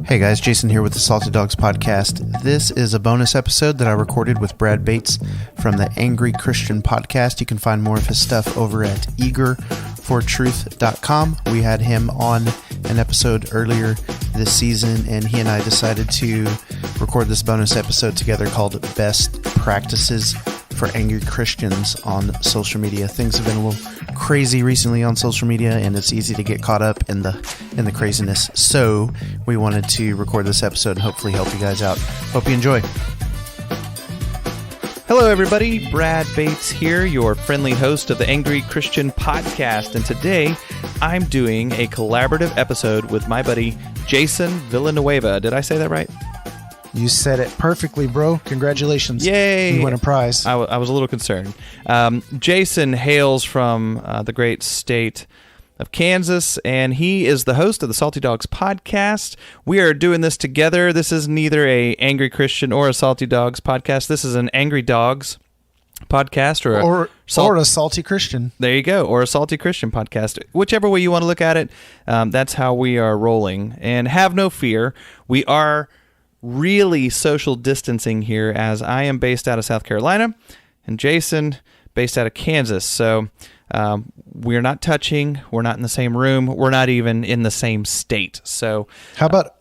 Hey guys, Jason here with the Salty Dogs Podcast. This is a bonus episode that I recorded with Brad Bates from the Angry Christian Podcast. You can find more of his stuff over at eagerfortruth.com. We had him on an episode earlier this season, and he and I decided to record this bonus episode together called Best Practices for Angry Christians on Social Media. Things have been a little crazy recently on social media, and it's easy to get caught up in the craziness. So we wanted to record this episode and hopefully help you guys out. Hope you enjoy. Hello, everybody. Brad Bates here, your friendly host of the Angry Christian Podcast. And today, I'm doing a collaborative episode with my buddy, Jason Villanueva. Did I say that right? You said it perfectly, bro. Congratulations. Yay! You won a prize. I was a little concerned. Jason hails from the great state of Kansas, and he is the host of the Salty Dogs Podcast. We are doing this together. This is neither a Angry Christian or a Salty Dogs podcast. This is an Angry Dogs podcast or a Salty Christian. There you go, or a Salty Christian podcast. Whichever way you want to look at it, that's how we are rolling. And have no fear, we are really social distancing here, as I am based out of South Carolina and Jason based out of Kansas. So we're not touching, we're not in the same room, we're not even in the same state. So how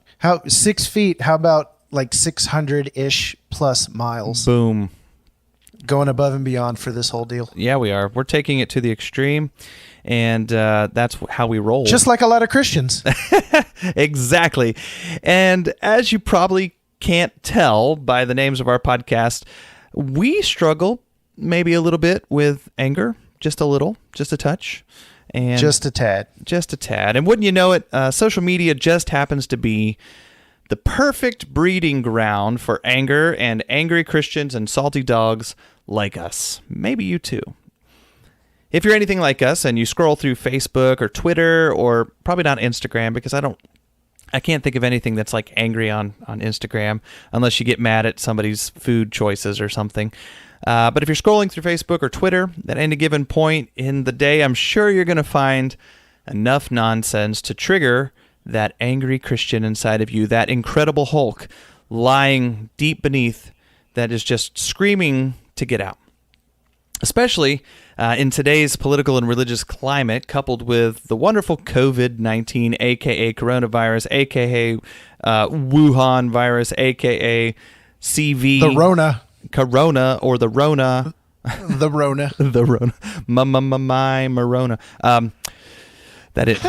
6 feet? How about like 600-ish plus miles? Boom. Going above and beyond for this whole deal. Yeah, we are. We're taking it to the extreme, and that's how we roll. Just like a lot of Christians. Exactly. And as you probably can't tell by the names of our podcast, we struggle maybe a little bit with anger, just a little, just a touch. And just a tad. Just a tad. And wouldn't you know it, social media just happens to be the perfect breeding ground for anger and angry Christians and salty dogs like us. Maybe you too. If you're anything like us and you scroll through Facebook or Twitter, or probably not Instagram, because I can't think of anything that's like angry on Instagram unless you get mad at somebody's food choices or something. But if you're scrolling through Facebook or Twitter at any given point in the day, I'm sure you're going to find enough nonsense to trigger that angry Christian inside of you, that incredible Hulk lying deep beneath that is just screaming to get out. Especially in today's political and religious climate, coupled with the wonderful COVID-19, a.k.a. coronavirus, a.k.a. Wuhan virus, a.k.a. CV. The Rona. Corona, or the Rona. The Rona. The Rona. My Marona. That it.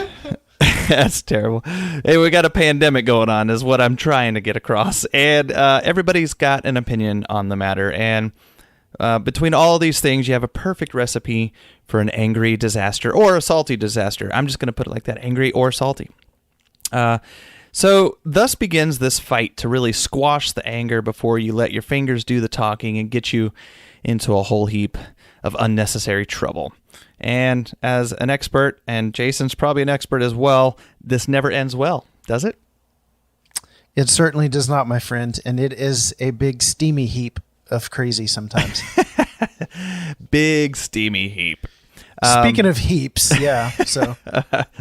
That's terrible. Hey, we got a pandemic going on is what I'm trying to get across. And everybody's got an opinion on the matter. And between all these things, you have a perfect recipe for an angry disaster or a salty disaster. I'm just going to put it like that, angry or salty. So thus begins this fight to really squash the anger before you let your fingers do the talking and get you into a whole heap of unnecessary trouble. And as an expert, and Jason's probably an expert as well, this never ends well, does it? It certainly does not, my friend. And it is a big steamy heap of crazy sometimes. Big steamy heap. Speaking of heaps, yeah. So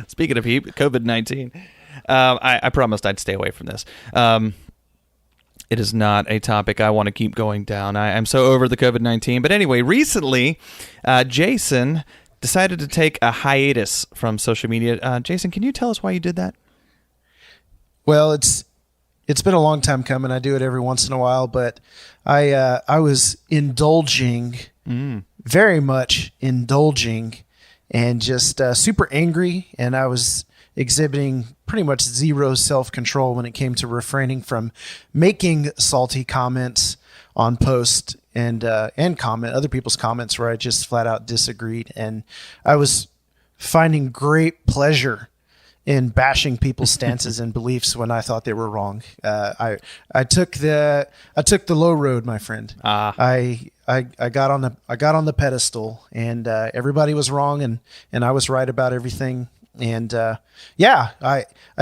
speaking of heap, COVID-19. I promised I'd stay away from this. It is not a topic I want to keep going down. I'm so over the COVID-19. But anyway, recently, Jason decided to take a hiatus from social media. Jason, can you tell us why you did that? Well, it's been a long time coming. I do it every once in a while, but I was indulging, very much indulging, and just super angry, and I was exhibiting pretty much zero self-control when it came to refraining from making salty comments on posts and comment other people's comments where I just flat out disagreed. And I was finding great pleasure in bashing people's stances and beliefs when I thought they were wrong. I took the low road, my friend. I got on the pedestal, and everybody was wrong, and I was right about everything. And I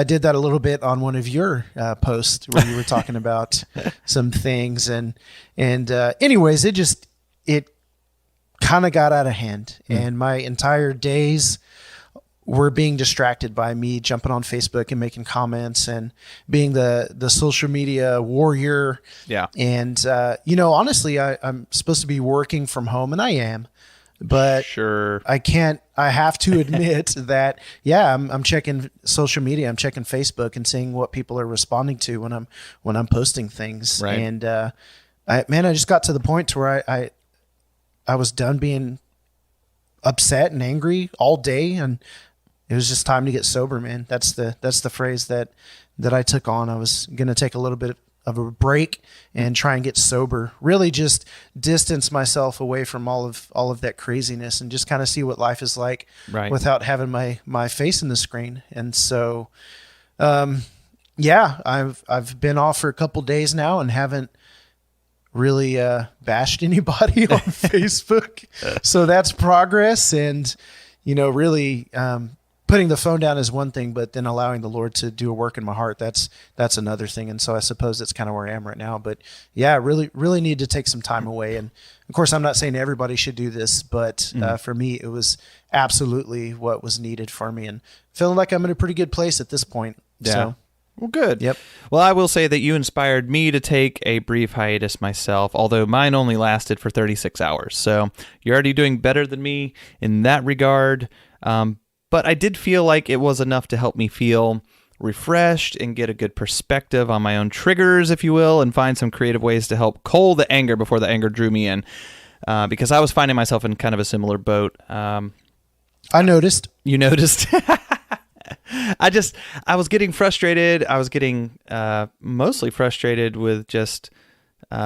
did that a little bit on one of your posts where you were talking about some things, and anyways, it kind of got out of hand, and my entire days were being distracted by me jumping on Facebook and making comments and being the social media warrior. Yeah. And, honestly, I'm supposed to be working from home, and I am, but Sure. I have to admit that, I'm checking social media. I'm checking Facebook and seeing what people are responding to when I'm posting things. Right. And, I just got to the point to where I was done being upset and angry all day, and it was just time to get sober, man. That's the phrase that I took on. I was going to take a little bit of a break and try and get sober, really just distance myself away from all of that craziness and just kind of see what life is like without having my face in the screen. And so, I've been off for a couple days now and haven't really bashed anybody on Facebook. So that's progress. And, really putting the phone down is one thing, but then allowing the Lord to do a work in my heart, that's another thing. And so I suppose that's kind of where I am right now. But really, really need to take some time away. And of course, I'm not saying everybody should do this, but for me, it was absolutely what was needed for me, and feeling like I'm in a pretty good place at this point. Yeah. So. Well, good. Yep. Well, I will say that you inspired me to take a brief hiatus myself, although mine only lasted for 36 hours. So you're already doing better than me in that regard. But I did feel like it was enough to help me feel refreshed and get a good perspective on my own triggers, if you will, and find some creative ways to help cull the anger before the anger drew me in. Because I was finding myself in kind of a similar boat. I noticed. You noticed? I was getting frustrated. I was getting mostly frustrated with just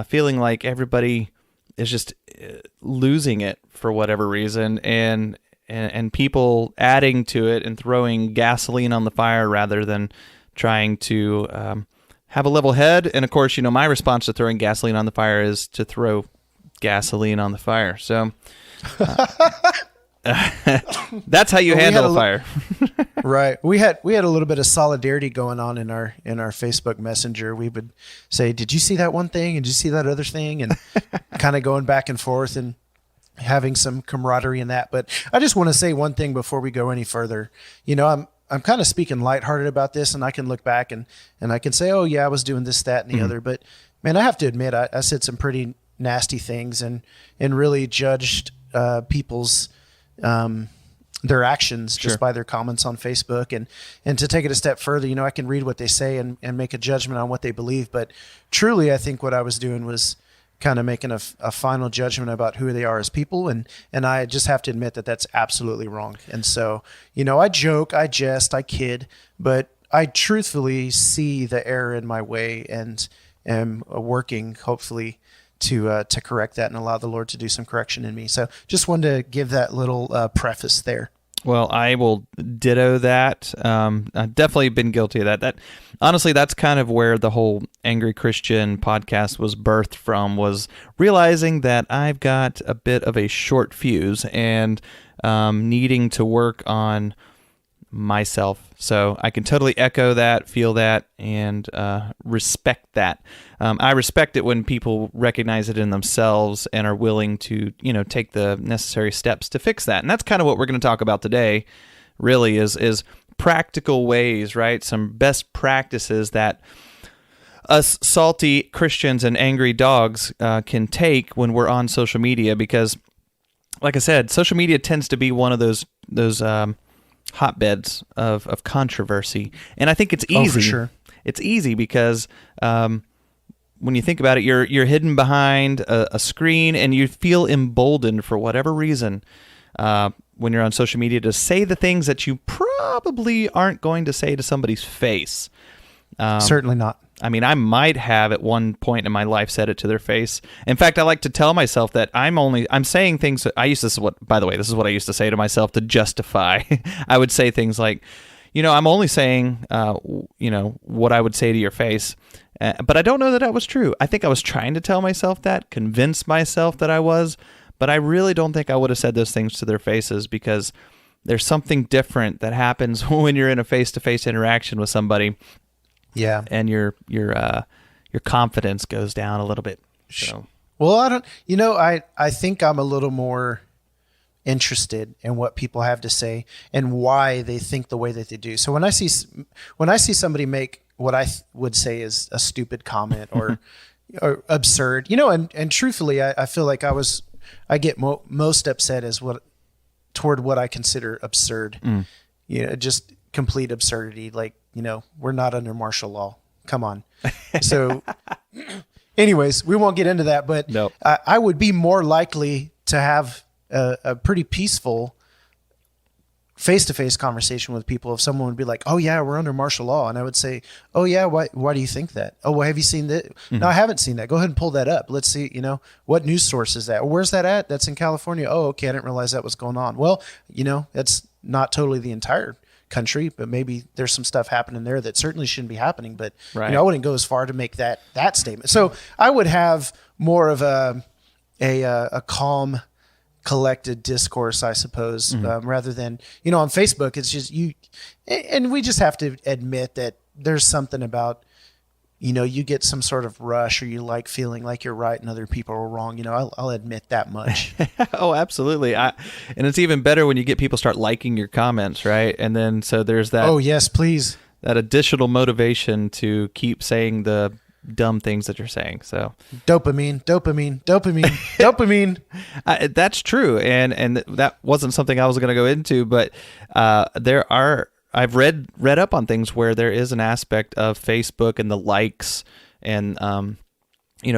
feeling like everybody is just losing it for whatever reason, and people adding to it and throwing gasoline on the fire rather than trying to have a level head. And of course, my response to throwing gasoline on the fire is to throw gasoline on the fire. So that's how you handle a fire. Right. We had a little bit of solidarity going on in our Facebook Messenger. We would say, "Did you see that one thing? And did you see that other thing?" And kind of going back and forth and having some camaraderie in that. But I just want to say one thing before we go any further. I'm kind of speaking lighthearted about this, and I can look back and I can say, "Oh yeah, I was doing this, that, and the other." But man, I have to admit, I said some pretty nasty things and really judged people's their actions just by their comments on Facebook. And to take it a step further, I can read what they say and make a judgment on what they believe. But truly, I think what I was doing was kind of making a final judgment about who they are as people. And I just have to admit that that's absolutely wrong. And so, I joke, I jest, I kid, but I truthfully see the error in my way and am working, hopefully, to correct that and allow the Lord to do some correction in me. So just wanted to give that little preface there. Well, I will ditto that. I've definitely been guilty of that. That honestly, that's kind of where the whole Angry Christian podcast was birthed from, was realizing that I've got a bit of a short fuse and needing to work on myself. So I can totally echo that, feel that, and respect that. I respect it when people recognize it in themselves and are willing to, take the necessary steps to fix that. And that's kind of what we're going to talk about today, really, is practical ways, right? Some best practices that us salty Christians and angry dogs can take when we're on social media. Because, like I said, social media tends to be one of those hotbeds of controversy. And I think it's easy. Oh, for sure. It's easy because when you think about it, you're hidden behind a screen and you feel emboldened for whatever reason when you're on social media to say the things that you probably aren't going to say to somebody's face. Certainly not. I mean, I might have at one point in my life said it to their face. In fact, I like to tell myself that I'm saying things. This is what I used to say to myself to justify. I would say things like, I'm only saying, what I would say to your face. But I don't know that that was true. I think I was trying to tell myself that, convince myself that I was, but I really don't think I would have said those things to their faces, because there's something different that happens when you're in a face-to-face interaction with somebody. Yeah. And your confidence goes down a little bit. So. Well, I don't, I think I'm a little more interested in what people have to say and why they think the way that they do. So when I see somebody make what I would say is a stupid comment or absurd, and truthfully, I feel like I get most upset toward what I consider absurd. Just complete absurdity. Like, we're not under martial law. Come on. So anyways, we won't get into that, but Nope. I would be more likely to have a pretty peaceful face-to-face conversation with people if someone would be like, oh yeah, we're under martial law. And I would say, oh yeah, why do you think that? Oh, well, have you seen that? No, I haven't seen that. Go ahead and pull that up. Let's see, what news source is that? Where's that at? That's in California. Oh, okay. I didn't realize that was going on. Well, that's not totally the entire country, but maybe there's some stuff happening there that certainly shouldn't be happening. But right. I wouldn't go as far to make that statement. So I would have more of a calm, collected discourse, I suppose, rather than, on Facebook, it's just and we just have to admit that there's something about, you get some sort of rush or you like feeling like you're right and other people are wrong. I'll admit that much. Oh, absolutely. And it's even better when you get people start liking your comments, right? And then, so there's that. Oh, yes, please. That additional motivation to keep saying the dumb things that you're saying. So dopamine. That's true. And that wasn't something I was going to go into, but I've read up on things where there is an aspect of Facebook and the likes and,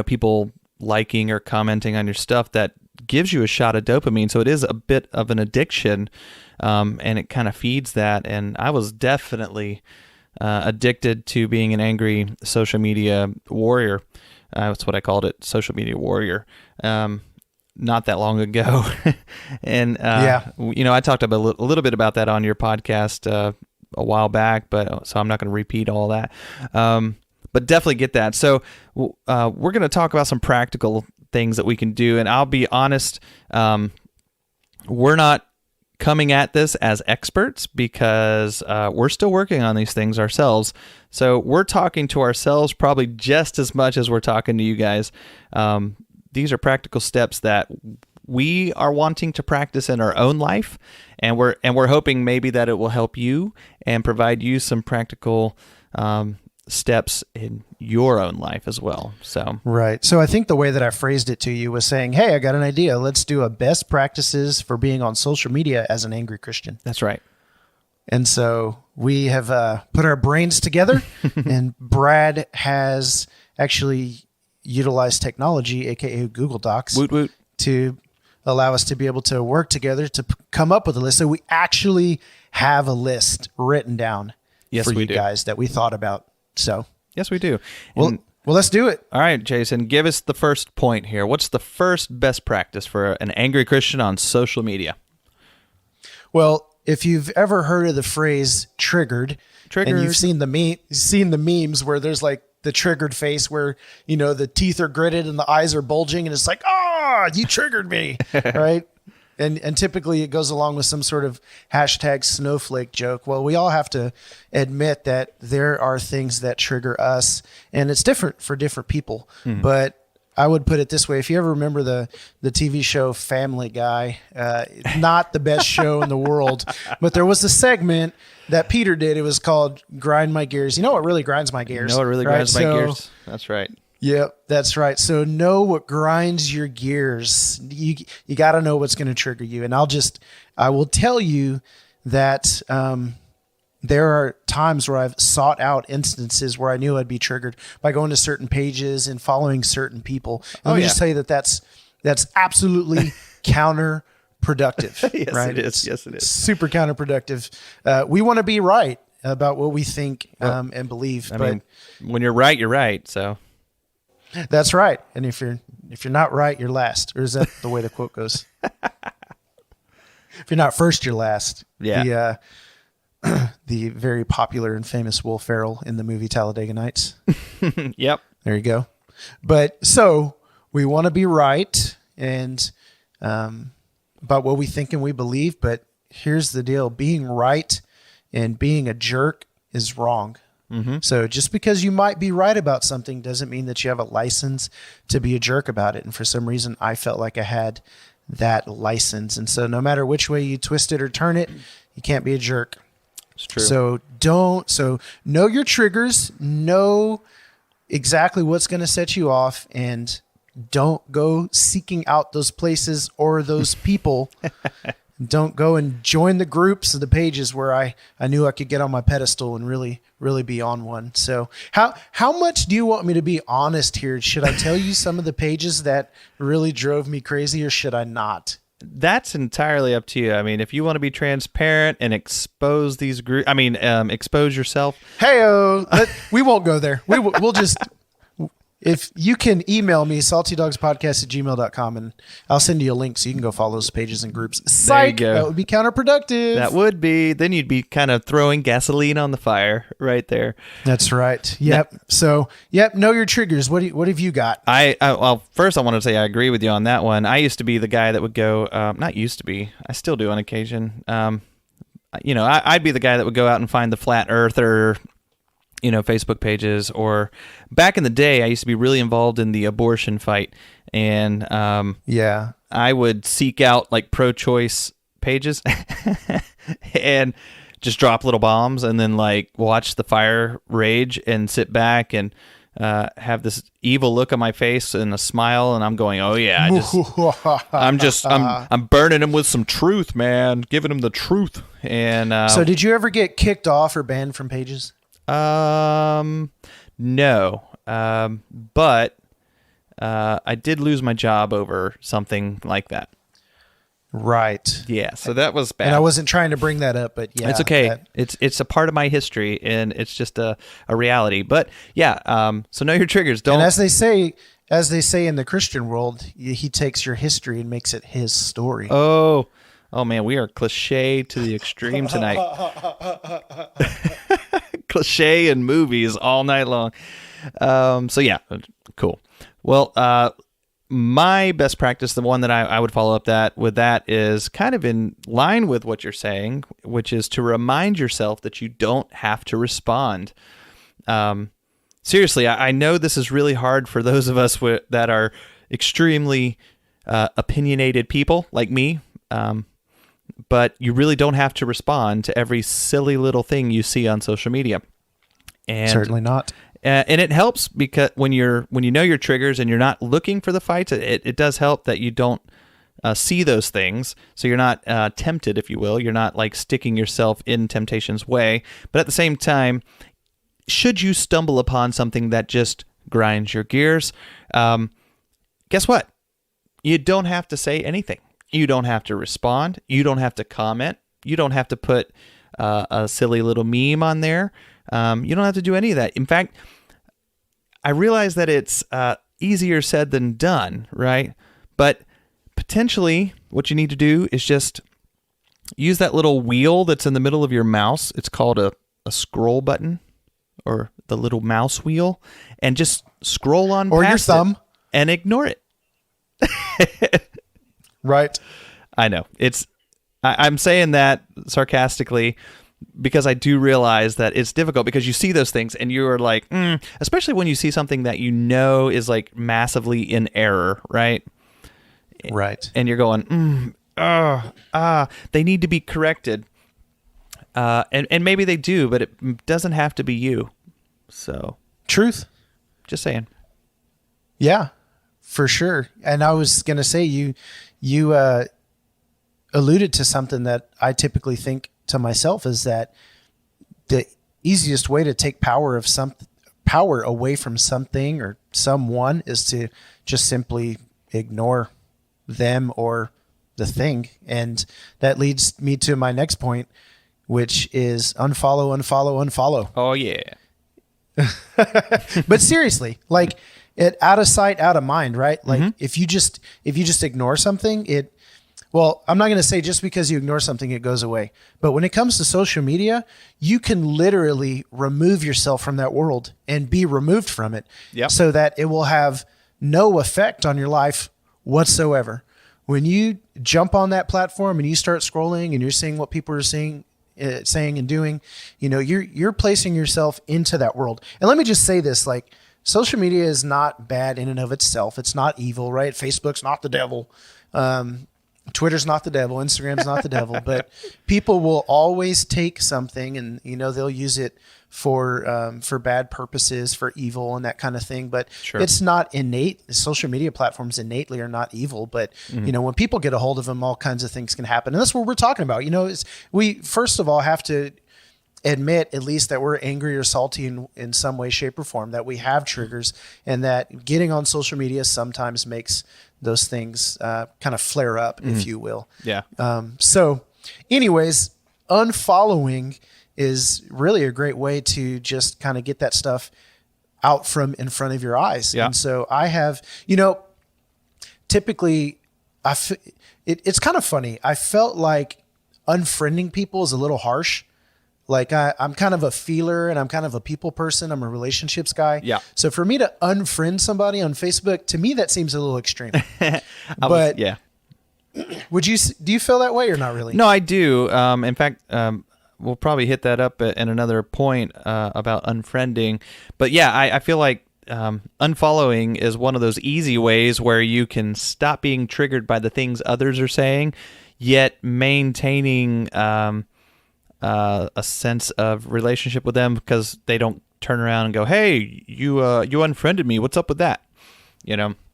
people liking or commenting on your stuff that gives you a shot of dopamine. So it is a bit of an addiction, and it kind of feeds that. And I was definitely addicted to being an angry social media warrior. That's what I called it, social media warrior. Not that long ago. And, I talked about a little bit about that on your podcast a while back, so I'm not going to repeat all that. But definitely get that. So we're going to talk about some practical things that we can do. And I'll be honest, we're not coming at this as experts because we're still working on these things ourselves. So we're talking to ourselves probably just as much as we're talking to you guys. These are practical steps that we are wanting to practice in our own life, and we're hoping maybe that it will help you and provide you some practical steps in your own life as well. So right. So I think the way that I phrased it to you was saying, hey, I got an idea. Let's do a best practices for being on social media as an angry Christian. That's right. And so we have put our brains together, and Brad has actually utilized technology, aka Google Docs, woot woot, to allow us to be able to work together to come up with a list. So we actually have a list written down for you guys that we thought about. So yes, we do. Well, let's do it. All right, Jason, give us the first point here. What's the first best practice for an angry Christian on social media? Well, if you've ever heard of the phrase triggered, and you've seen the memes where there's like the triggered face where, the teeth are gritted and the eyes are bulging and it's like, you triggered me, right? And typically it goes along with some sort of hashtag snowflake joke. Well, we all have to admit that there are things that trigger us, and it's different for different people. Mm-hmm. But I would put it this way. If you ever remember the TV show Family Guy, not the best show in the world, but there was a segment that Peter did. It was called Grind My Gears. You know what really grinds my gears? Grinds my gears? That's right. Yep, that's right. So know what grinds your gears. You got to know what's going to trigger you. And I will tell you that there are times where I've sought out instances where I knew I'd be triggered by going to certain pages and following certain people. Let me just tell you that's absolutely counterproductive. Yes, right? It is. Yes, it is. Super counterproductive. We want to be right about what we think and believe. I mean, when you're right, you're right. So that's right. And if you're not right, you're last. Or is that the way the quote goes? If you're not first, you're last. Yeah. The very popular and famous Will Ferrell in the movie Talladega Nights. Yep. There you go. But so we want to be right and about what we think and we believe. But here's the deal. Being right and being a jerk is wrong. Mm-hmm. So just because you might be right about something doesn't mean that you have a license to be a jerk about it. And for some reason, I felt like I had that license. And so no matter which way you twist it or turn it, you can't be a jerk. It's true. So know your triggers, know exactly what's going to set you off, and don't go seeking out those places or those people. Don't go and join the groups or the pages where I knew I could get on my pedestal and really, really be on one. So how much do you want me to be honest here? Should I tell you some of the pages that really drove me crazy, or should I not? That's entirely up to you. I mean, if you want to be transparent and expose these groups, expose yourself. Hey, we won't go there. We'll just... If you can email me, saltydogspodcast@gmail.com, and I'll send you a link so you can go follow those pages and groups. Psych! There you go. That would be counterproductive. That would be. Then you'd be kind of throwing gasoline on the fire right there. That's right. Yep. So, know your triggers. What have you got? Well, first I want to say I agree with you on that one. I used to be the guy that would go, not used to be, I still do on occasion. I'd be the guy that would go out and find the flat earther, Facebook pages, or back in the day, I used to be really involved in the abortion fight, and I would seek out like pro-choice pages and just drop little bombs, and then like watch the fire rage and sit back and have this evil look on my face and a smile, and I'm going, oh yeah, I'm burning him with some truth, man, giving him the truth. And so, did you ever get kicked off or banned from pages? No. But I did lose my job over something like that. Right. Yeah. So that was bad. And I wasn't trying to bring that up, but yeah. It's okay. It's a part of my history, and it's just a reality. But yeah. So know your triggers. Don't. And as they say in the Christian world, he takes your history and makes it his story. Oh man, we are cliche to the extreme tonight. Cliche in movies all night long. So yeah, cool. Well, my best practice, the one that I would follow up with that is kind of in line with what you're saying, which is to remind yourself that you don't have to respond. Seriously, I know this is really hard for those of us that are extremely opinionated people like me. But you really don't have to respond to every silly little thing you see on social media. And certainly not. And it helps because when you know your triggers and you're not looking for the fights, it does help that you don't see those things. So you're not tempted, if you will. You're not like sticking yourself in temptation's way. But at the same time, should you stumble upon something that just grinds your gears, guess what? You don't have to say anything. You don't have to respond. You don't have to comment. You don't have to put a silly little meme on there. You don't have to do any of that. In fact, I realize that it's easier said than done, right? But potentially what you need to do is just use that little wheel that's in the middle of your mouse. It's called a scroll button, or the little mouse wheel, and just scroll on or past your thumb it and ignore it. Right. I know. I'm saying that sarcastically because I do realize that it's difficult, because you see those things and you're like, especially when you see something that you know is like massively in error, right? Right. And you're going, they need to be corrected. And maybe they do, but it doesn't have to be you. So, truth. Just saying. Yeah, for sure. And I was going to say, you alluded to something that I typically think to myself is that the easiest way to take power away from something or someone is to just simply ignore them or the thing. And that leads me to my next point, which is unfollow, unfollow, unfollow. Oh yeah. But seriously, like, it out of sight, out of mind, right? Like, if you just ignore something, I'm not going to say just because you ignore something, it goes away. But when it comes to social media, you can literally remove yourself from that world and be removed from it. Yep. So that it will have no effect on your life whatsoever. When you jump on that platform and you start scrolling and you're seeing what people are saying and doing, you're placing yourself into that world. And let me just say this, like, social media is not bad in and of itself. It's not evil, right? Facebook's not the devil. Twitter's not the devil, Instagram's not the devil, but people will always take something and, they'll use it for bad purposes, for evil and that kind of thing. But Sure. it's not innate. Social media platforms innately are not evil, but when people get a hold of them, all kinds of things can happen. And that's what we're talking about. We first of all have to admit at least that we're angry or salty in some way, shape, or form, that we have triggers, and that getting on social media sometimes makes those things kind of flare up, if you will. Yeah. So anyways, unfollowing is really a great way to just kind of get that stuff out from in front of your eyes. Yeah. And so I have, typically it's kind of funny. I felt like unfriending people is a little harsh. Like I'm kind of a feeler and I'm kind of a people person. I'm a relationships guy. Yeah. So for me to unfriend somebody on Facebook, to me, that seems a little extreme. Yeah. Do you feel that way or not really? No, I do. In fact, we'll probably hit that up in another point about unfriending. But yeah, I feel like unfollowing is one of those easy ways where you can stop being triggered by the things others are saying, yet maintaining a sense of relationship with them, because they don't turn around and go, "Hey, you unfriended me. What's up with that?"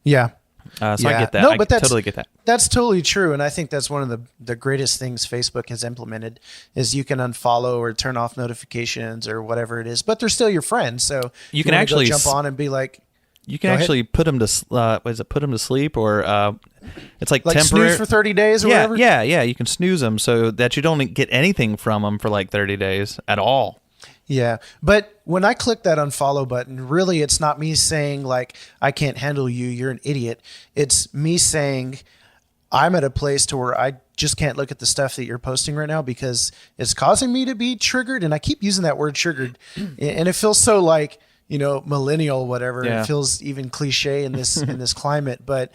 Yeah. So I get that. No, I but totally get that. That's totally true. And I think that's one of the greatest things Facebook has implemented is you can unfollow or turn off notifications or whatever it is, but they're still your friends. So You can wanna actually go jump on and be like, you can actually put them to put them to sleep, or it's like temporary snooze for 30 days or whatever. Yeah. You can snooze them so that you don't get anything from them for like 30 days at all. Yeah. But when I click that unfollow button, really, it's not me saying like, I can't handle you, you're an idiot. It's me saying I'm at a place to where I just can't look at the stuff that you're posting right now because it's causing me to be triggered. And I keep using that word triggered, and it feels so like, millennial, whatever. Yeah. It feels even cliche in this climate, but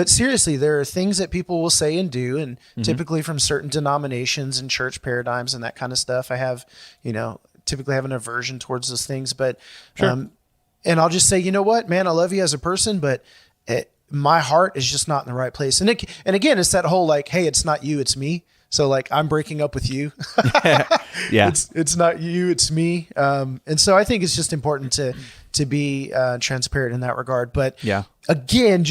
seriously, there are things that people will say and do, and typically from certain denominations and church paradigms and that kind of stuff. I have, typically have an aversion towards those things, but, Sure. and I'll just say, you know what, man, I love you as a person, but my heart is just not in the right place. And again, it's that whole like, hey, it's not you, it's me. So like I'm breaking up with you. Yeah. It's not you, it's me. And so I think it's just important to be transparent in that regard. But Yeah. again,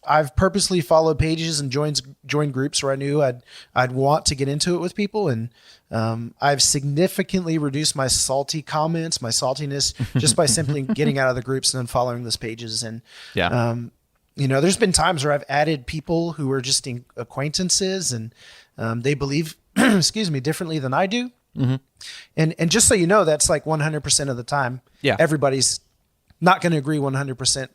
I've purposely followed pages and joined groups where I knew I'd want to get into it with people. And I've significantly reduced my salty comments, my saltiness, just by simply getting out of the groups and then following those pages. And Yeah. there's been times where I've added people who are just acquaintances and they believe, excuse me, differently than I do. Mm-hmm. And just so you know, that's like 100% of the time. Yeah. Everybody's not going to agree 100%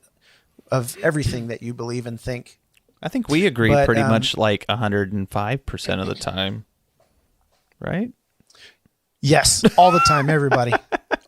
of everything that you believe and think. I think we agree But, pretty much like 105% of the time, right? Yes, all the time, everybody.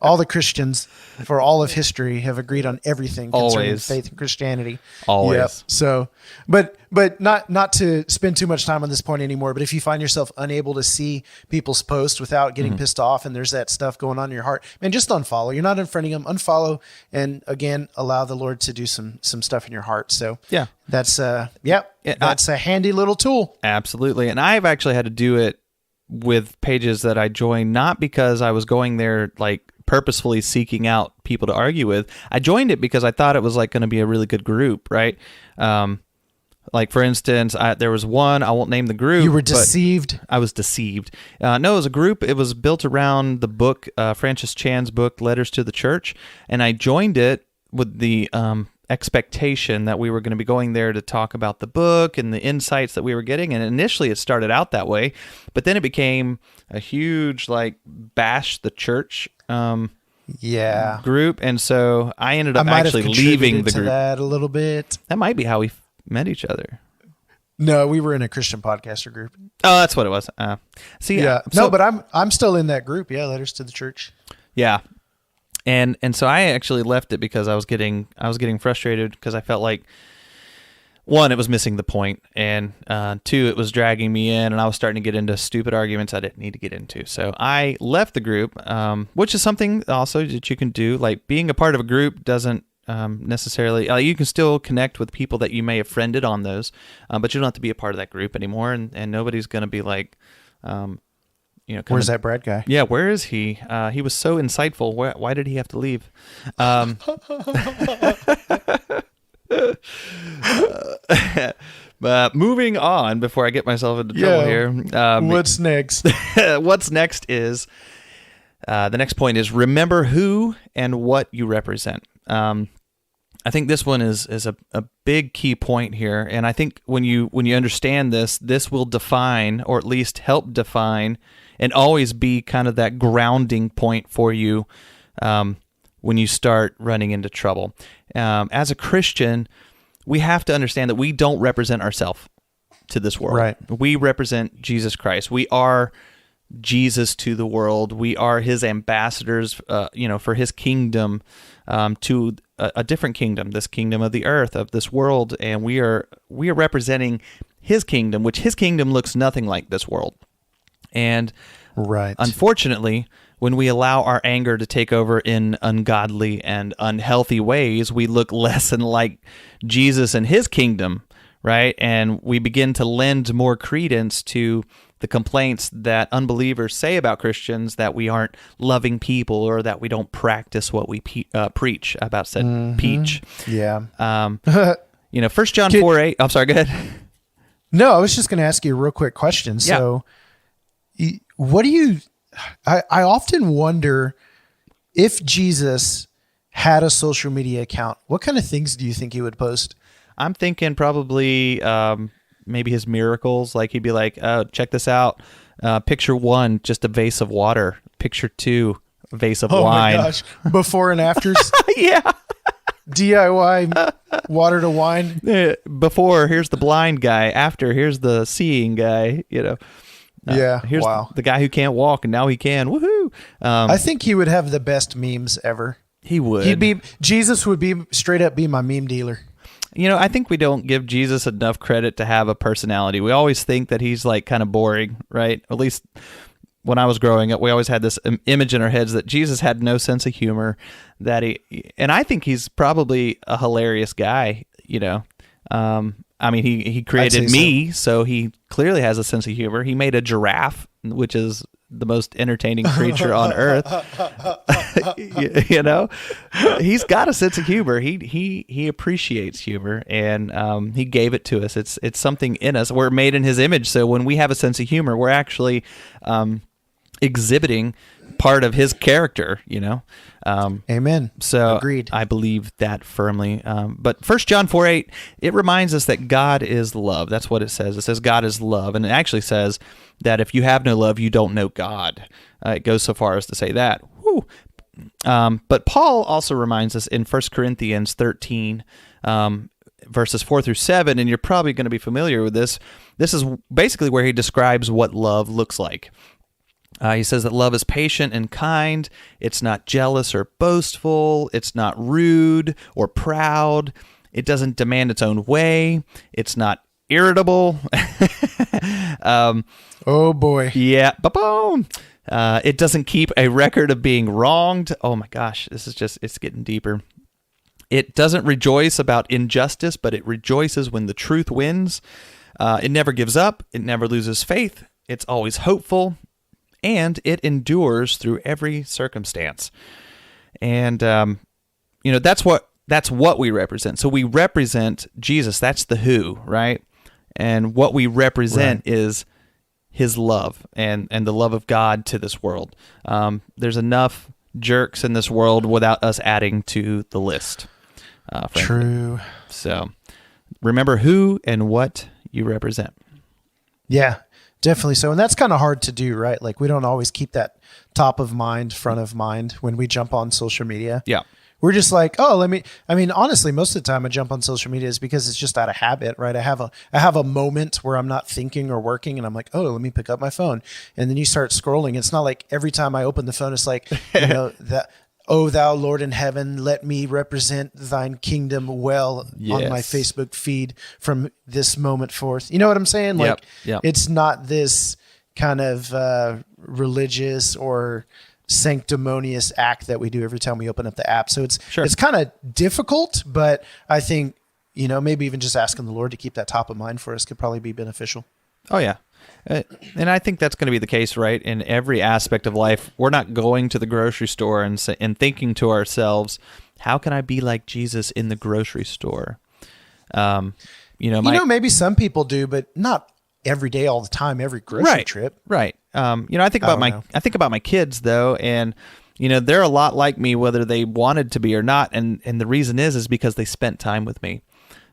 All the Christians for all of history have agreed on everything concerning Always. faith and Christianity. Always. Yep. So, but not to spend too much time on this point anymore, but if you find yourself unable to see people's posts without getting pissed off and there's that stuff going on in your heart, man, just unfollow. You're not unfriending them, unfollow, and again, allow the Lord to do some stuff in your heart. So Yeah. that's that's a handy little tool. Absolutely. And I've actually had to do it with pages that I joined, not because I was going there like purposefully seeking out people to argue with. I joined it because I thought it was like going to be a really good group, right? Like for instance, there was one, I won't name the group. You were but deceived. I was deceived. No, it was a group. It was built around the book, Francis Chan's book, Letters to the Church. And I joined it with the expectation that we were going to be going there to talk about the book and the insights that we were getting. And initially it started out that way, but then it became a huge like bash the church Yeah. group. And so I ended I up might actually have leaving the to group. that a little bit. That might be how we met each other. No, we were in a Christian podcaster group. Oh, that's what it was. See, Yeah. so- No, but I'm still in that group. Yeah, Letters to the Church. Yeah. And so I actually left it because I was getting frustrated because I felt like, one, it was missing the point, and two, it was dragging me in, and I was starting to get into stupid arguments I didn't need to get into. So I left the group, which is something also that you can do. Like being a part of a group doesn't necessarily. You can still connect with people that you may have friended on those, but you don't have to be a part of that group anymore. And nobody's going to be like, where's that Brad guy? Yeah, where is he? He was so insightful. Why did he have to leave? But moving on, before I get myself into trouble here. What's next? What's next is, the next point is, remember who and what you represent. I think this one is a big key point here, and I think when you understand this will define, or at least help define, and always be kind of that grounding point for you when you start running into trouble. As a Christian, we have to understand that we don't represent ourselves to this world. Right. We represent Jesus Christ. We are Jesus to the world. We are his ambassadors, for his kingdom, to a different kingdom, this kingdom of the earth, of this world, and we are representing his kingdom, which his kingdom looks nothing like this world. And unfortunately, when we allow our anger to take over in ungodly and unhealthy ways, we look less and like Jesus and his kingdom, right? And we begin to lend more credence to the complaints that unbelievers say about Christians, that we aren't loving people or that we don't practice what we preach. I about said peach. Yeah. 1 John 4:8. I'm sorry, go ahead. No, I was just going to ask you a real quick question. So what do you... I often wonder if Jesus had a social media account, what kind of things do you think he would post? I'm thinking probably maybe his miracles. Like he'd be like, oh, check this out. Picture 1, just a vase of water. Picture 2, a vase of wine. Oh my gosh. Before and afters? Yeah. DIY water to wine. Before, here's the blind guy. After, here's the seeing guy, Here's the guy who can't walk, and now he can. Woohoo! I think he would have the best memes ever. He would. Jesus would be straight up be my meme dealer. I think we don't give Jesus enough credit to have a personality. We always think that he's like kind of boring, right? At least when I was growing up, we always had this image in our heads that Jesus had no sense of humor. And I think he's probably a hilarious guy. He created me, so he clearly has a sense of humor. He made a giraffe, which is the most entertaining creature on earth. He's got a sense of humor. He appreciates humor, and he gave it to us. It's something in us. We're made in his image, so when we have a sense of humor, we're actually exhibiting part of his character. Amen. So agreed. I believe that firmly. But 1 John 4:8, it reminds us that God is love. That's what it says. It says God is love. And it actually says that if you have no love, you don't know God. It goes so far as to say that. Whew. But Paul also reminds us in 1 Corinthians 13, verses 4 through 7, and you're probably going to be familiar with this. This is basically where he describes what love looks like. He says that love is patient and kind. It's not jealous or boastful. It's not rude or proud. It doesn't demand its own way. It's not irritable. Oh boy. Yeah. Ba-boom. It doesn't keep a record of being wronged. Oh my gosh. It's getting deeper. It doesn't rejoice about injustice, but it rejoices when the truth wins. It never gives up. It never loses faith. It's always hopeful. And it endures through every circumstance. And, that's what we represent. So we represent Jesus. That's the who, right? And what we represent is his love and the love of God to this world. There's enough jerks in this world without us adding to the list. True. So remember who and what you represent. Yeah. Definitely so. And that's kind of hard to do, right? Like we don't always keep that top of mind, front of mind when we jump on social media. Yeah. We're just like, honestly, most of the time I jump on social media is because it's just out of habit, right? I have a moment where I'm not thinking or working and I'm like, oh, let me pick up my phone. And then you start scrolling. It's not like every time I open the phone, it's like, that, oh, thou Lord in heaven, let me represent thine kingdom well on my Facebook feed from this moment forth. You know what I'm saying? Like, Yep. It's not this kind of religious or sanctimonious act that we do every time we open up the app. So it's Sure. it's kind of difficult, but I think, maybe even just asking the Lord to keep that top of mind for us could probably be beneficial. Oh, yeah. And I think that's going to be the case, right? In every aspect of life, we're not going to the grocery store and thinking to ourselves, how can I be like Jesus in the grocery store? Maybe some people do, but not every day, all the time, every grocery trip. Right. I think about my kids though, and they're a lot like me, whether they wanted to be or not, and the reason is because they spent time with me.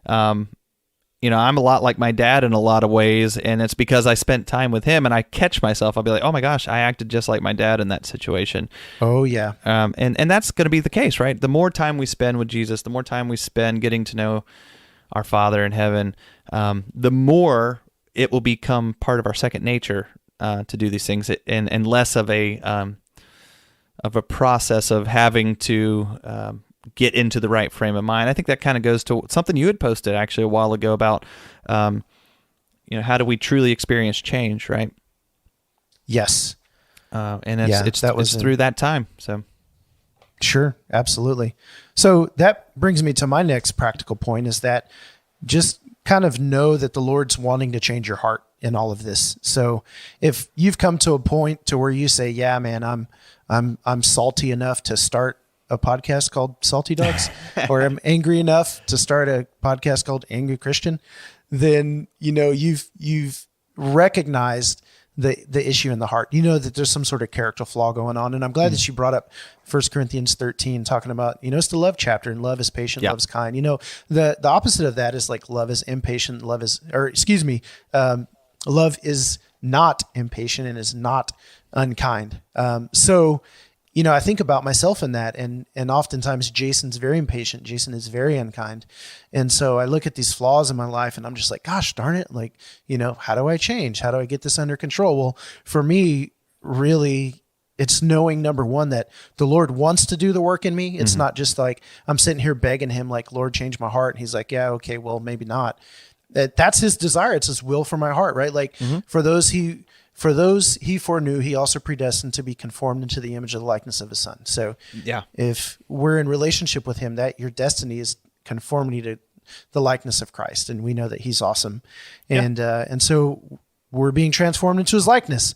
I'm a lot like my dad in a lot of ways, and it's because I spent time with him, and I catch myself. I'll be like, oh my gosh, I acted just like my dad in that situation. Oh yeah. And that's going to be the case, right? The more time we spend with Jesus, the more time we spend getting to know our Father in heaven, the more it will become part of our second nature to do these things, and less of a process of having to get into the right frame of mind. I think that kind of goes to something you had posted actually a while ago about, how do we truly experience change, right? Yes. And it's through that time. So sure. Absolutely. So that brings me to my next practical point, is that just kind of know that the Lord's wanting to change your heart in all of this. So if you've come to a point to where you say, yeah, man, I'm salty enough to start a podcast called Salty Dogs, or I'm angry enough to start a podcast called Angry Christian, then, you've recognized the issue in the heart. You know that there's some sort of character flaw going on. And I'm glad that you brought up 1 Corinthians 13, talking about, it's the love chapter, and love is patient, love is kind. The opposite of that is like love is impatient, love is not impatient and is not unkind. I think about myself in that, and oftentimes Jason's very impatient. Jason is very unkind. And so I look at these flaws in my life and I'm just like, gosh, darn it. Like, how do I change? How do I get this under control? Well, for me, really, it's knowing, number one, that the Lord wants to do the work in me. It's not just like I'm sitting here begging him, like, Lord, change my heart. And he's like, yeah, okay, well, maybe not. That's his desire. It's his will for my heart, right? Like for those he foreknew, he also predestined to be conformed into the image of the likeness of his son. So if we're in relationship with him, that your destiny is conformity to the likeness of Christ. And we know that he's awesome. And so we're being transformed into his likeness.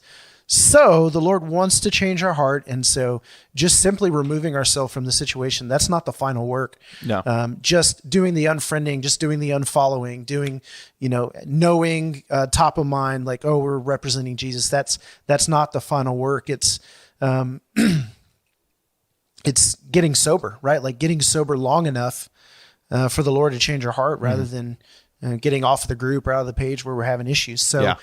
So the Lord wants to change our heart. And so just simply removing ourselves from the situation, that's not the final work. No. Just doing the unfriending, just doing the unfollowing, doing, knowing top of mind, like, oh, we're representing Jesus. That's not the final work. It's it's getting sober, right? Like getting sober long enough for the Lord to change our heart, rather than getting off the group or out of the page where we're having issues. So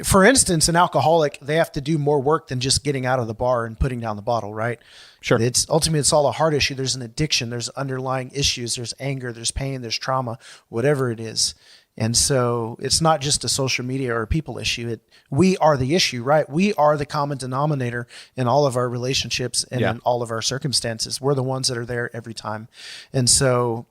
for instance, an alcoholic, they have to do more work than just getting out of the bar and putting down the bottle, right? Sure. It's all a heart issue. There's an addiction, there's underlying issues, there's anger, there's pain, there's trauma, whatever it is. And so it's not just a social media or a people issue. We are the issue, right? We are the common denominator in all of our relationships and in all of our circumstances. We're the ones that are there every time. And so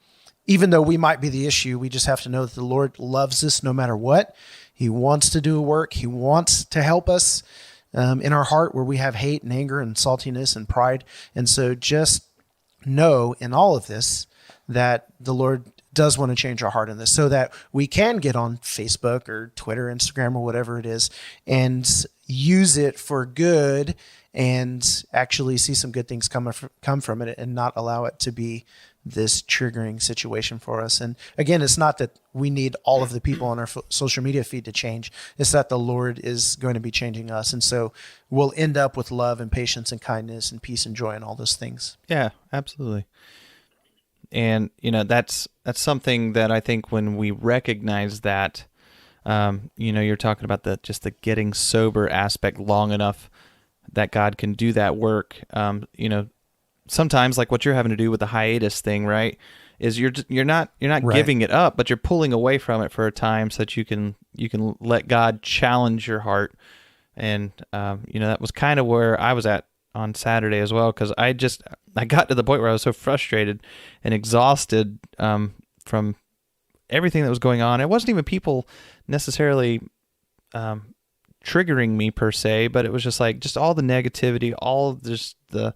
even though we might be the issue, we just have to know that the Lord loves us no matter what. He wants to do a work. He wants to help us in our heart where we have hate and anger and saltiness and pride. And so just know in all of this that the Lord does want to change our heart in this, so that we can get on Facebook or Twitter, Instagram, or whatever it is, and use it for good and actually see some good things come from it, and not allow it to be this triggering situation for us. And again, it's not that we need all of the people on our social media feed to change. It's that the Lord is going to be changing us. And so we'll end up with love and patience and kindness and peace and joy and all those things. Yeah, absolutely. And, that's something that I think when we recognize that, you're talking about the getting sober aspect long enough that God can do that work. Sometimes, like what you're having to do with the hiatus thing, right, is you're not giving it up, but you're pulling away from it for a time so that you can let God challenge your heart. And that was kind of where I was at on Saturday as well, because I got to the point where I was so frustrated and exhausted from everything that was going on. It wasn't even people necessarily triggering me per se, but it was just like just all the negativity, all just the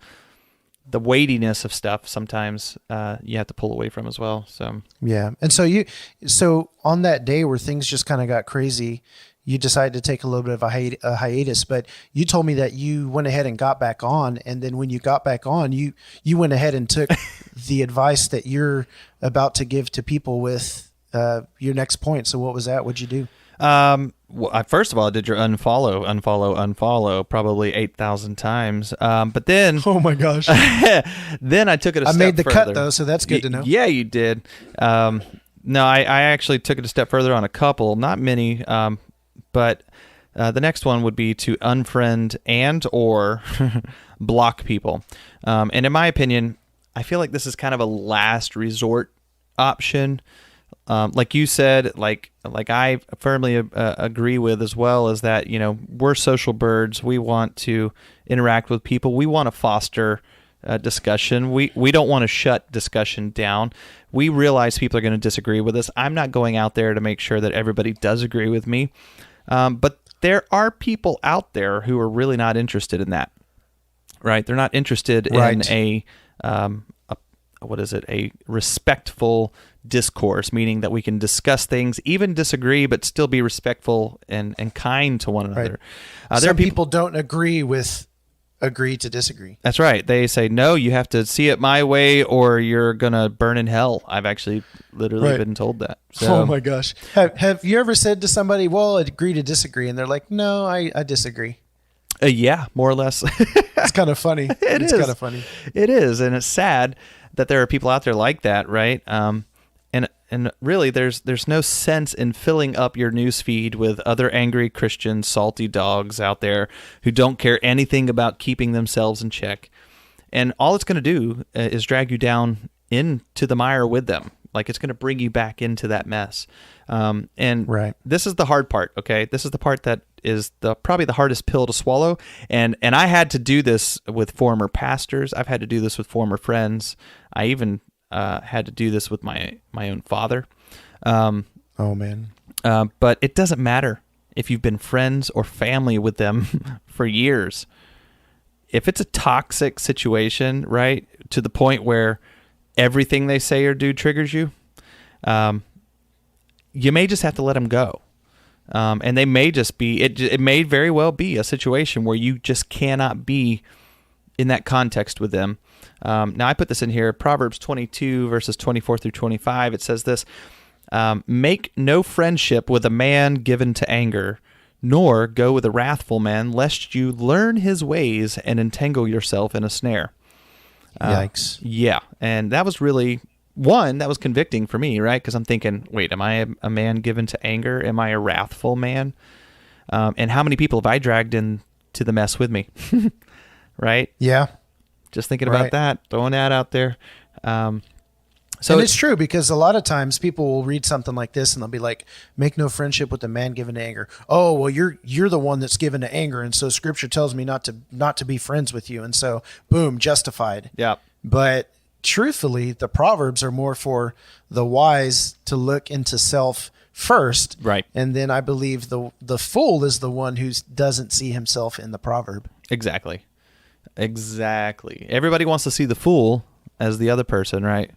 weightiness of stuff. Sometimes you have to pull away from as well. So yeah. And so on that day where things just kind of got crazy, you decided to take a little bit of a hiatus, but you told me that you went ahead and got back on. And then when you got back on, you went ahead and took the advice that you're about to give to people with your next point. So what was that? What'd you do? Well, first of all, I did your unfollow probably 8,000 times. But then, oh my gosh, then I took it a step further. I made the cut though, so that's good to know. Yeah, you did. No, I actually took it a step further on a couple, not many. But the next one would be to unfriend and or block people. And in my opinion, I feel like this is kind of a last resort option. Like you said, like I firmly agree with as well, is that, we're social birds. We want to interact with people. We want to foster discussion. We don't want to shut discussion down. We realize people are going to disagree with us. I'm not going out there to make sure that everybody does agree with me. But there are people out there who are really not interested in that, right? They're not interested in a respectful discourse, meaning that we can discuss things, even disagree, but still be respectful and kind to one another. Right. Some people don't agree to disagree. That's right. They say, no, you have to see it my way or you're going to burn in hell. I've actually literally been told that. So, oh my gosh. Have you ever said to somebody, well, I'd agree to disagree? And they're like, no, I disagree. Yeah, more or less. It's kind of funny. It's kind of funny. It is. And it's sad that there are people out there like that, right? And really, there's no sense in filling up your news feed with other angry Christian salty dogs out there who don't care anything about keeping themselves in check. And all it's going to do is drag you down into the mire with them. Like, it's going to bring you back into that mess. And this is the hard part, okay? This is the part that is probably the hardest pill to swallow. And I had to do this with former pastors. I've had to do this with former friends. I even had to do this with my own father. Oh man! But it doesn't matter if you've been friends or family with them for years. If it's a toxic situation, right, to the point where everything they say or do triggers you, you may just have to let them go. And they may just be. It may very well be a situation where you just cannot be in that context with them. Now, I put this in here, Proverbs 22, verses 24 through 25. It says this, make no friendship with a man given to anger, nor go with a wrathful man, lest you learn his ways and entangle yourself in a snare. Yikes. Yeah, and that was really, that was convicting for me, right? Because I'm thinking, wait, am I a man given to anger? Am I a wrathful man? And how many people have I dragged into the mess with me? Right? Yeah. Just thinking about that, throwing that out there. And it's true, because a lot of times people will read something like this and they'll be like, make no friendship with a man given to anger. Oh, well, you're the one that's given to anger. And so scripture tells me not to be friends with you. And so boom, justified. Yeah. But truthfully, the Proverbs are more for the wise to look into self first. Right. And then I believe the fool is the one who doesn't see himself in the proverb. Exactly. Everybody wants to see the fool as the other person, right?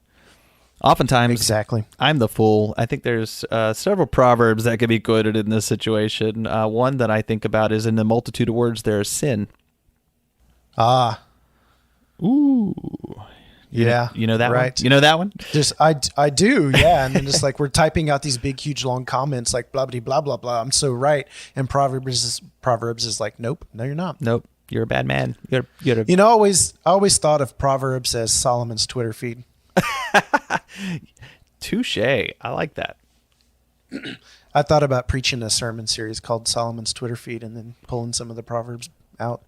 Oftentimes, I'm the fool. I think there's several proverbs that could be quoted in this situation. One that I think about is, in the multitude of words, there is sin. Ah. Ooh. Yeah. You know that right. one? You know that one? Just I do, yeah. And then just like we're typing out these big, huge, long comments like blah, blah, blah, blah, blah. I'm so right. And Proverbs is like, nope, no, you're not. Nope. You're a bad man. I always thought of Proverbs as Solomon's Twitter feed. Touche. I like that. I thought about preaching a sermon series called Solomon's Twitter feed and then pulling some of the Proverbs out.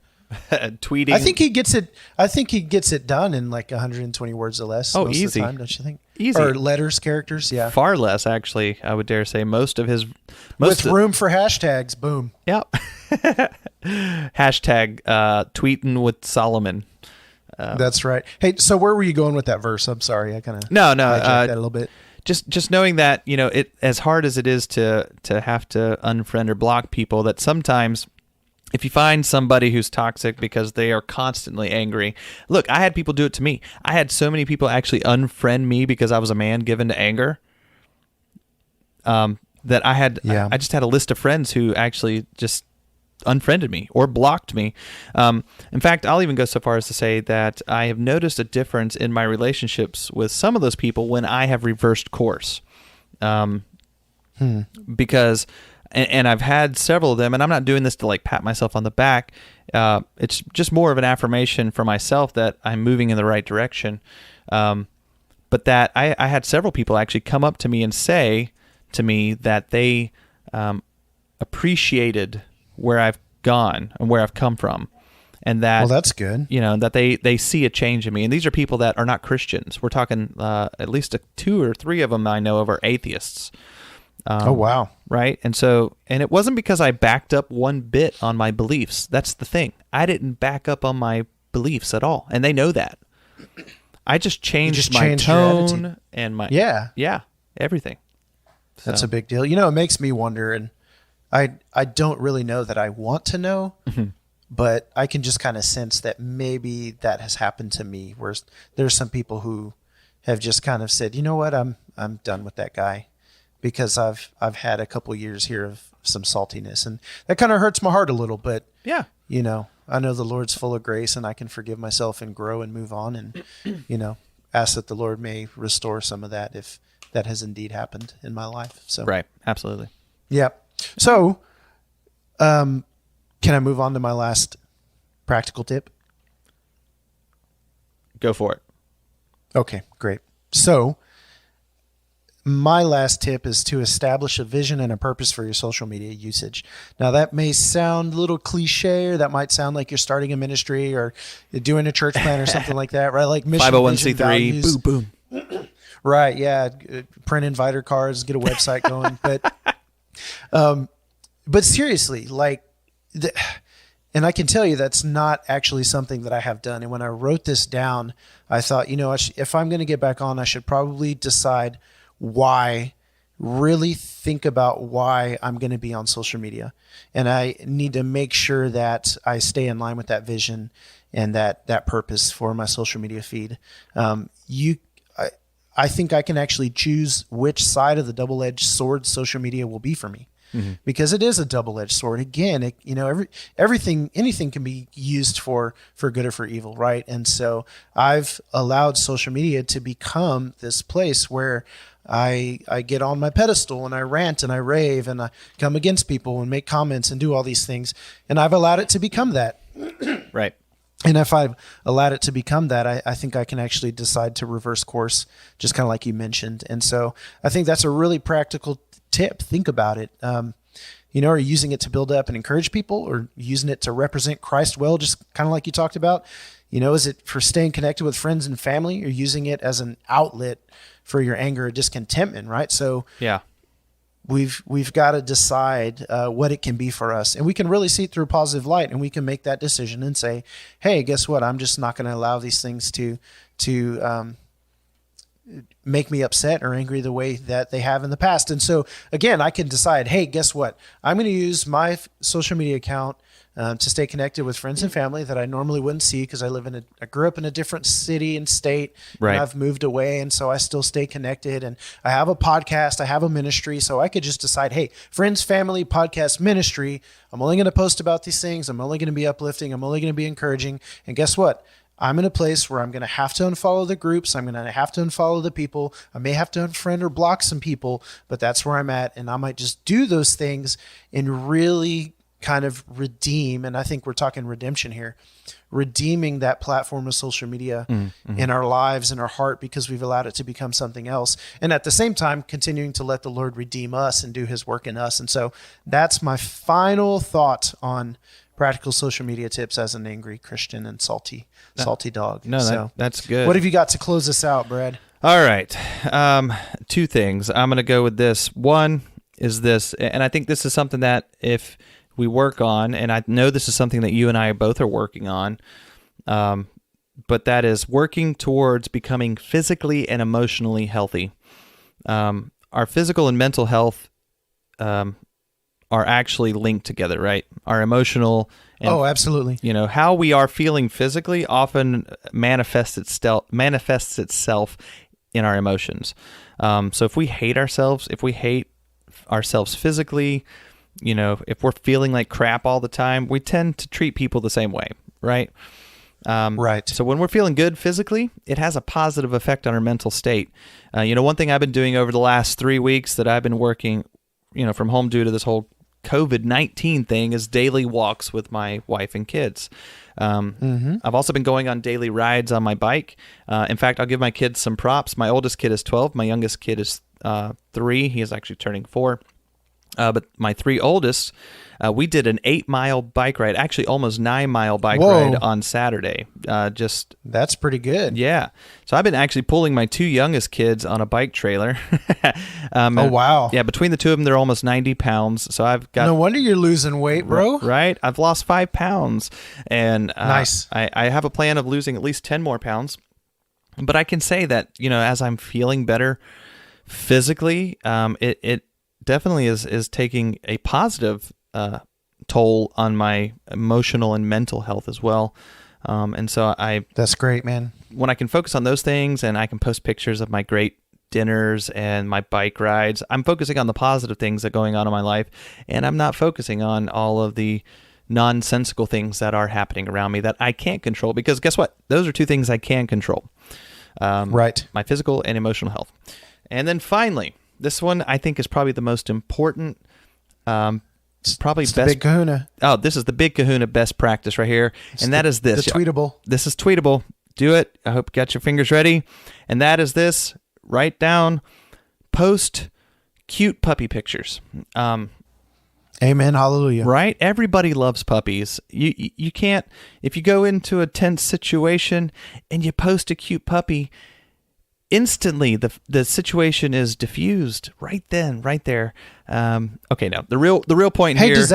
Tweeting. I think he gets it done in like 120 words or less. Oh, most easy. Of the time, don't you think? Easy. Or letters, characters, yeah. Far less, actually. I would dare say with room for hashtags. Boom. Yep. Hashtag tweeting with Solomon. That's right. Hey, so where were you going with that verse? I'm sorry, I kind of hijacked that a little bit. Just knowing that, it as hard as it is to have to unfriend or block people, that sometimes if you find somebody who's toxic because they are constantly angry, look, I had people do it to me. I had so many people actually unfriend me because I was a man given to anger. That I just had a list of friends who actually just unfriended me or blocked me. In fact, I'll even go so far as to say that I have noticed a difference in my relationships with some of those people when I have reversed course. Because, and I've had several of them, and I'm not doing this to like pat myself on the back. It's just more of an affirmation for myself that I'm moving in the right direction. But that I had several people actually come up to me and say to me that they appreciated where I've gone and where I've come from, and that, well, that's good. That they see a change in me. And these are people that are not Christians. We're talking at least 2 or 3 of them I know of are atheists. Oh, wow. Right. And it wasn't because I backed up one bit on my beliefs. That's the thing. I didn't back up on my beliefs at all. And they know that. I just changed my tone and my, everything. That's a big deal. It makes me wonder, and I don't really know that I want to know, but I can just kind of sense that maybe that has happened to me, where there's some people who have just kind of said, you know what, I'm done with that guy, because I've had a couple years here of some saltiness, and that kind of hurts my heart a little. But I know the Lord's full of grace, and I can forgive myself and grow and move on, and ask that the Lord may restore some of that if that has indeed happened in my life. So right, absolutely. Yeah. So, can I move on to my last practical tip? Go for it. Okay, great. So, my last tip is to establish a vision and a purpose for your social media usage. Now, that may sound a little cliche, or that might sound like you're starting a ministry or you're doing a church plan or something like that, right? Like mission, 501c3, boom, boom. Right, yeah. Print inviter cards, get a website going. But seriously, and I can tell you that's not actually something that I have done. And when I wrote this down, I thought, if I'm going to get back on, I should probably decide why, really think about why I'm going to be on social media. And I need to make sure that I stay in line with that vision and that purpose for my social media feed. I think I can actually choose which side of the double-edged sword social media will be for me, because it is a double-edged sword. Again, anything can be used for good or for evil, right? And so I've allowed social media to become this place where I get on my pedestal and I rant and I rave and I come against people and make comments and do all these things. And I've allowed it to become that. Right. And if I've allowed it to become that, I think I can actually decide to reverse course, just kind of like you mentioned. And so I think that's a really practical tip. Think about it. Are you using it to build up and encourage people, or using it to represent Christ well, just kind of like you talked about? Is it for staying connected with friends and family, or using it as an outlet for your anger or discontentment, right? So yeah. We've got to decide what it can be for us, and we can really see it through a positive light, and we can make that decision and say, hey, guess what? I'm just not going to allow these things to make me upset or angry the way that they have in the past. And so again, I can decide, hey, guess what? I'm going to use my social media account to stay connected with friends and family that I normally wouldn't see, because I grew up in a different city and state, right. And I've moved away. And so I still stay connected, and I have a podcast, I have a ministry. So I could just decide, hey, friends, family, podcast, ministry, I'm only going to post about these things. I'm only going to be uplifting. I'm only going to be encouraging. And guess what? I'm in a place where I'm going to have to unfollow the groups. I'm going to have to unfollow the people. I may have to unfriend or block some people, but that's where I'm at. And I might just do those things and really kind of redeem. And I think we're talking redemption here, redeeming that platform of social media in our lives, in our heart, because we've allowed it to become something else. And at the same time, continuing to let the Lord redeem us and do his work in us. And so that's my final thought on practical social media tips as an angry Christian and salty dog. No, that's good. What have you got to close us out, Brad? All right. 2 things. I'm going to go with this. One is this, and I think this is something that if we work on, and I know this is something that you and I both are working on, but that is working towards becoming physically and emotionally healthy. Our physical and mental health are are actually linked together, right? Our emotional and, absolutely. How we are feeling physically often manifests itself in our emotions. So if we hate ourselves physically, if we're feeling like crap all the time, we tend to treat people the same way, right? Right. So when we're feeling good physically, it has a positive effect on our mental state. One thing I've been doing over the last 3 weeks that I've been working, from home due to this whole COVID-19 thing is daily walks with my wife and kids. I've also been going on daily rides on my bike. In fact, I'll give my kids some props. My oldest kid is 12. My youngest kid is 3. He is actually turning 4. But my 3 oldest, we did an 8-mile bike ride, actually almost 9-mile bike ride on Saturday. That's pretty good. Yeah. So I've been actually pulling my 2 youngest kids on a bike trailer. Oh, wow. Yeah, between the two of them, they're almost 90 pounds. So I've got... No wonder you're losing weight, bro. Right? I've lost 5 pounds. And nice. I have a plan of losing at least 10 more pounds. But I can say that, as I'm feeling better physically, it definitely is taking a positive toll on my emotional and mental health as well. And so that's great, man. When I can focus on those things and I can post pictures of my great dinners and my bike rides, I'm focusing on the positive things that are going on in my life, and I'm not focusing on all of the nonsensical things that are happening around me that I can't control, because guess what? Those are 2 things I can control. Right. My physical and emotional health. And then finally, this one I think is probably the most important, it's best. The big kahuna. Oh, this is the big kahuna best practice right here. That is this. The tweetable. This is tweetable. Do it. I hope you got your fingers ready. And that is this. Write down, post cute puppy pictures. Amen. Hallelujah. Right? Everybody loves puppies. You can't, if you go into a tense situation and you post a cute puppy, instantly the situation is diffused right then, right there. Okay, now the real point here. Hey, does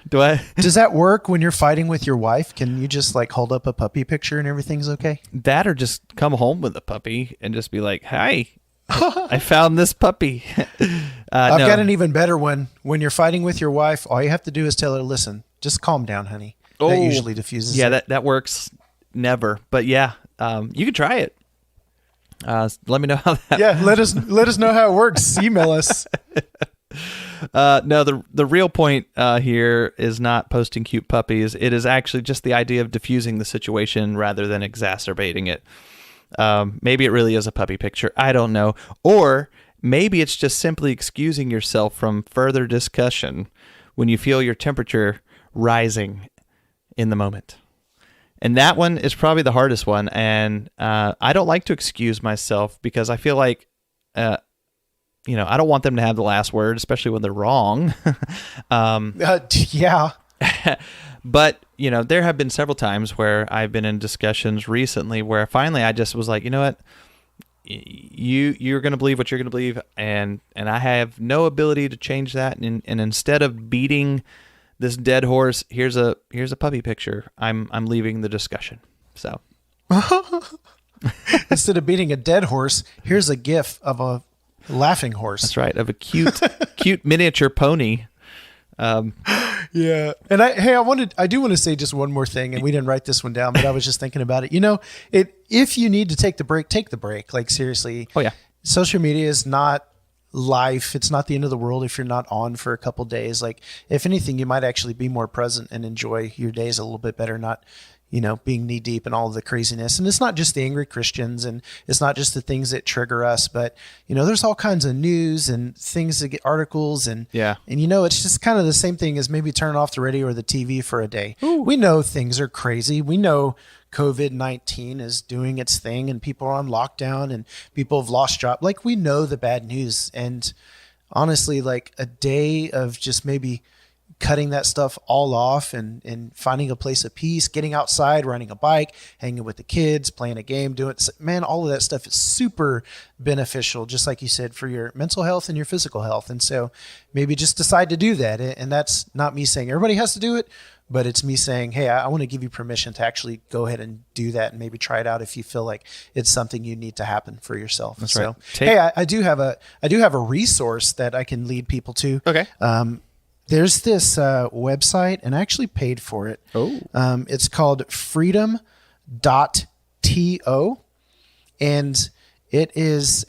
does that work when you're fighting with your wife? Can you just hold up a puppy picture and everything's okay? That, or just come home with a puppy and just be like, "Hi, I found this puppy." I've got an even better one. When you're fighting with your wife, all you have to do is tell her, "Listen, just calm down, honey." That usually diffuses. Yeah, it. that works. Never, but yeah, you could try it. Let me know how that. Yeah, let us know how it works. Email us. No, the real point here is not posting cute puppies. It is actually just the idea of diffusing the situation rather than exacerbating it. Maybe it really is a puppy picture. I don't know. Or maybe it's just simply excusing yourself from further discussion when you feel your temperature rising in the moment. And that one is probably the hardest one. And I don't like to excuse myself because I feel like, I don't want them to have the last word, especially when they're wrong. Yeah. But, there have been several times where I've been in discussions recently where finally I just was like, you know what? You're going to believe what you're going to believe. And I have no ability to change that. And instead of beating this dead horse, here's a puppy picture. I'm leaving the discussion. So instead of beating a dead horse, here's a GIF of a laughing horse. That's right, of a cute miniature pony. Yeah. And I do want to say just one more thing, and we didn't write this one down, but I was just thinking about it. If you need to take the break, take the break. Like, seriously. Oh yeah. Social media is not life. It's not the end of the world if you're not on for a couple days. Like, if anything, you might actually be more present and enjoy your days a little bit better, not being knee deep in all of the craziness. And it's not just the angry Christians, and it's not just the things that trigger us, but there's all kinds of news and things that get articles and it's just kind of the same thing as maybe turn off the radio or the TV for a day. Ooh. We know things are crazy. We know COVID-19 is doing its thing and people are on lockdown and people have lost jobs. Like, we know the bad news. And honestly, like, a day of just maybe cutting that stuff all off and finding a place of peace, getting outside, riding a bike, hanging with the kids, playing a game, all of that stuff is super beneficial, just like you said, for your mental health and your physical health. And so maybe just decide to do that. And that's not me saying everybody has to do it, but it's me saying, hey, I want to give you permission to actually go ahead and do that and maybe try it out if you feel like it's something you need to happen for yourself. That's so, right. I do have a resource that I can lead people to. Okay. There's this website, and I actually paid for it. Oh. It's called freedom.to, and it is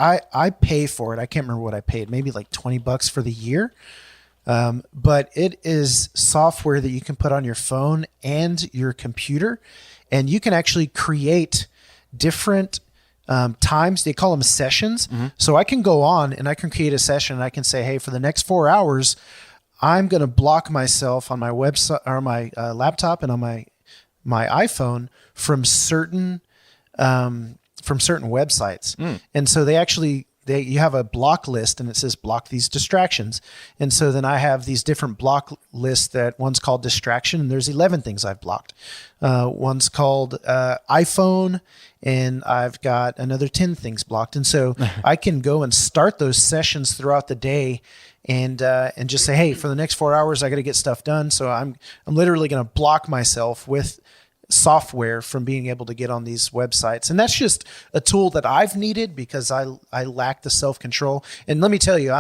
I pay for it. I can't remember what I paid, maybe like $20 for the year. But it is software that you can put on your phone and your computer, and you can actually create different times. They call them sessions. So I can go on and I can create a session, and I can say, hey, for the next 4 hours, I'm going to block myself on my website or my laptop and on my iPhone from certain websites. And so you have a block list, and it says block these distractions. And so then I have these different block lists that one's called distraction, and there's 11 things I've blocked. One's called iPhone, and I've got another 10 things blocked. And so I can go and start those sessions throughout the day and just say, hey, for the next 4 hours, I got to get stuff done. So I'm literally going to block myself with software from being able to get on these websites. And that's just a tool that I've needed because I lack the self-control. And let me tell you,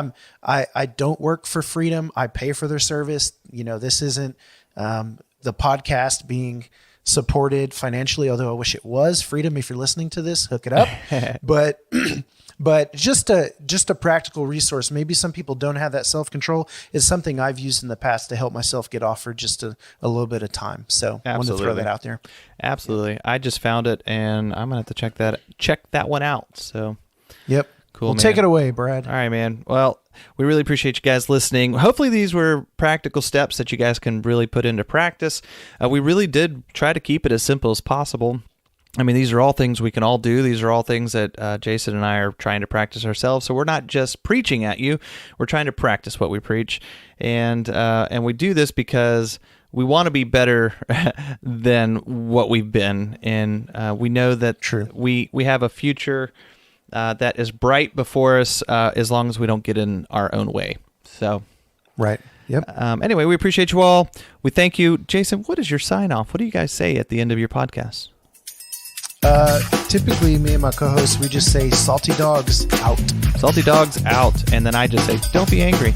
I don't work for Freedom. I pay for their service. This isn't the podcast being supported financially, although I wish it was. Freedom, if you're listening to this, hook it up. But just a practical resource. Maybe some people don't have that self-control. Is something I've used in the past to help myself get off for just a little bit of time. So I wanted to throw that out there. Absolutely. Yeah. I just found it, and I'm gonna have to check that one out. So yep. Cool. Well, man. Take it away, Brad. All right, man. Well, we really appreciate you guys listening. Hopefully these were practical steps that you guys can really put into practice. We really did try to keep it as simple as possible. I mean, these are all things we can all do. These are all things that Jason and I are trying to practice ourselves. So we're not just preaching at you. We're trying to practice what we preach. And we do this because we want to be better than what we've been. And we know that we have a future that is bright before us as long as we don't get in our own way. So, right. Yep. Anyway, we appreciate you all. We thank you. Jason, what is your sign off? What do you guys say at the end of your podcast? Typically, me and my co-hosts, we just say salty dogs out. Salty dogs out. And then I just say, don't be angry.